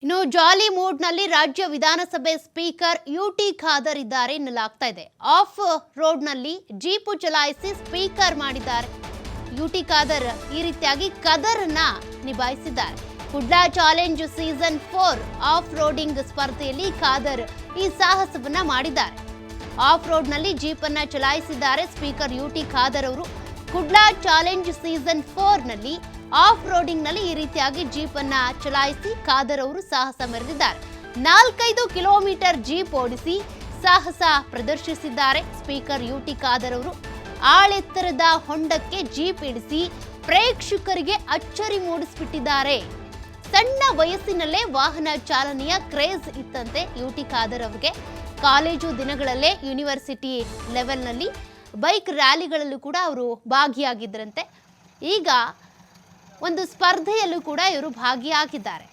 ಇನ್ನು ಜಾಲಿ ಮೂಡ್ನಲ್ಲಿ ರಾಜ್ಯ ವಿಧಾನಸಭೆ ಸ್ಪೀಕರ್ ಯುಟಿ ಖಾದರ್ ಇದ್ದಾರೆ ಎನ್ನಲಾಗ್ತಾ ಇದೆ. ಆಫ್ ರೋಡ್ನಲ್ಲಿ ಜೀಪು ಚಲಾಯಿಸಿ ಸ್ಪೀಕರ್ ಮಾಡಿದ್ದಾರೆ. ಯುಟಿ ಖಾದರ್ ಈ ರೀತಿಯಾಗಿ ಕದರನ್ನ ನಿಭಾಯಿಸಿದ್ದಾರೆ. Kudla challenge season 4 off roading ಸ್ಪರ್ಧೆಯಲ್ಲಿ ಖಾದರ್ ಈ ಸಾಹಸವನ್ನ ಮಾಡಿದ್ದಾರೆ. ಆಫ್ ರೋಡ್ನಲ್ಲಿ ಜೀಪನ್ನ ಚಲಾಯಿಸಿದ್ದಾರೆ ಸ್ಪೀಕರ್ ಯುಟಿ ಖಾದರ್ ಅವರು. ಕುಡ್ಲಾ ಚಾಲೆಂಜ್ ಸೀಸನ್ 4 ನಲ್ಲಿ ಆಫ್ ರೋಡಿಂಗ್ ನಲ್ಲಿ ಈ ರೀತಿಯಾಗಿ ಜೀಪ್ ಅನ್ನ ಚಲಾಯಿಸಿ ಖಾದರ್ ಅವರು ಸಾಹಸ ಮೆರೆದಿದ್ದಾರೆ. 4-5 ಕಿಲೋಮೀಟರ್ ಜೀಪ್ ಓಡಿಸಿ ಸಾಹಸ ಪ್ರದರ್ಶಿಸಿದ್ದಾರೆ ಸ್ಪೀಕರ್ ಯುಟಿ ಖಾದರ್ ಅವರು. ಆಳೆತ್ತರದ ಹೊಂಡಕ್ಕೆ ಜೀಪ್ ಇಳಿಸಿ ಪ್ರೇಕ್ಷಕರಿಗೆ ಅಚ್ಚರಿ ಮೂಡಿಸಿಬಿಟ್ಟಿದ್ದಾರೆ. ಸಣ್ಣ ವಯಸ್ಸಿನಲ್ಲೇ ವಾಹನ ಚಾಲನೆಯ ಕ್ರೇಜ್ ಇತ್ತಂತೆ ಯುಟಿ ಖಾದರ್ ಅವರಿಗೆ. ಕಾಲೇಜು ದಿನಗಳಲ್ಲೇ ಯೂನಿವರ್ಸಿಟಿ ಲೆವೆಲ್ನಲ್ಲಿ ಬೈಕ್ ರ್ಯಾಲಿಗಳಲ್ಲೂ ಕೂಡ ಅವರು ಭಾಗಿಯಾಗಿದ್ದರಂತೆ. ಈಗ ಒಂದು ಸ್ಪರ್ಧೆಯಲ್ಲೂ ಕೂಡ ಇವರು ಭಾಗಿಯಾಗಿದ್ದಾರೆ.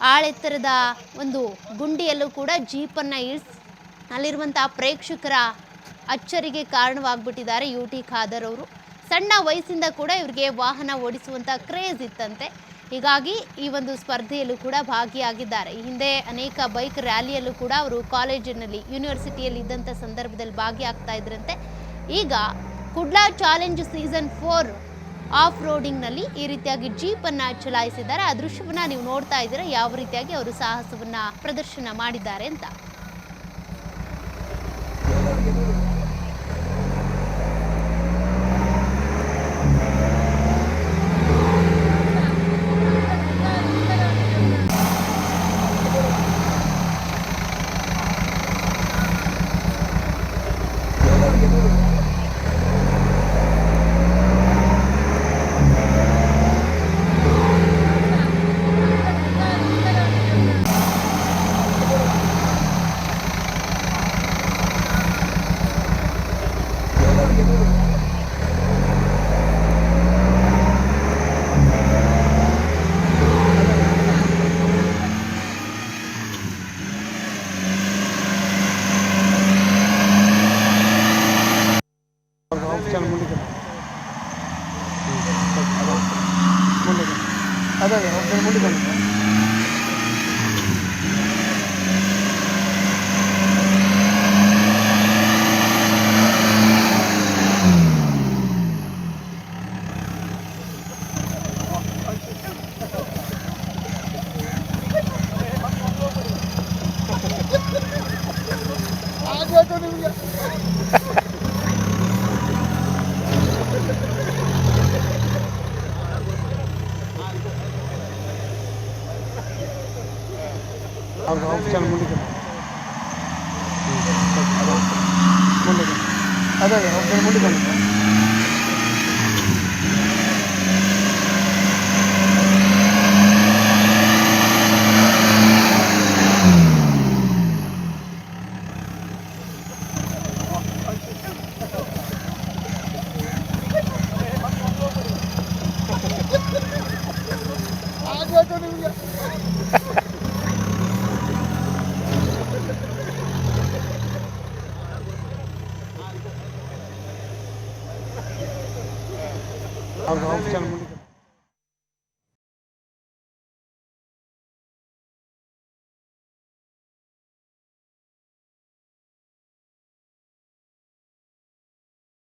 ಆಳೆತ್ತರದ ಒಂದು ಗುಂಡಿಯಲ್ಲೂ ಕೂಡ ಜೀಪನ್ನು ಇಳಿಸಿ ಅಲ್ಲಿರುವಂತಹ ಪ್ರೇಕ್ಷಕರ ಅಚ್ಚರಿಗೆ ಕಾರಣವಾಗ್ಬಿಟ್ಟಿದ್ದಾರೆ ಯುಟಿ ಖಾದರ್ ಅವರು. ಸಣ್ಣ ವಯಸ್ಸಿಂದ ಕೂಡ ಇವರಿಗೆ ವಾಹನ ಓಡಿಸುವಂಥ ಕ್ರೇಜ್ ಇತ್ತಂತೆ. ಹೀಗಾಗಿ ಈ ಒಂದು ಸ್ಪರ್ಧೆಯಲ್ಲೂ ಕೂಡ ಭಾಗಿಯಾಗಿದ್ದಾರೆ. ಈ ಹಿಂದೆ ಅನೇಕ ಬೈಕ್ ರ್ಯಾಲಿಯಲ್ಲೂ ಕೂಡ ಅವರು ಕಾಲೇಜಿನಲ್ಲಿ ಯೂನಿವರ್ಸಿಟಿಯಲ್ಲಿ ಇದ್ದಂಥ ಸಂದರ್ಭದಲ್ಲಿ ಭಾಗಿಯಾಗ್ತಾ ಇದ್ರಂತೆ. ಈಗ ಕುಡ್ಲಾ ಚಾಲೆಂಜ್ ಸೀಸನ್ 4 ಆಫ್ ರೋಡಿಂಗ್ನಲ್ಲಿ ಈ ರೀತಿಯಾಗಿ ಜೀಪನ್ನು ಚಲಾಯಿಸಿದ್ದಾರೆ. ಆ ದೃಶ್ಯವನ್ನ ನೀವು ನೋಡ್ತಾ ಇದ್ದೀರಾ, ಯಾವ ರೀತಿಯಾಗಿ ಅವರು ಸಾಹಸವನ್ನ ಪ್ರದರ್ಶನ ಮಾಡಿದ್ದಾರೆ ಅಂತ. I'll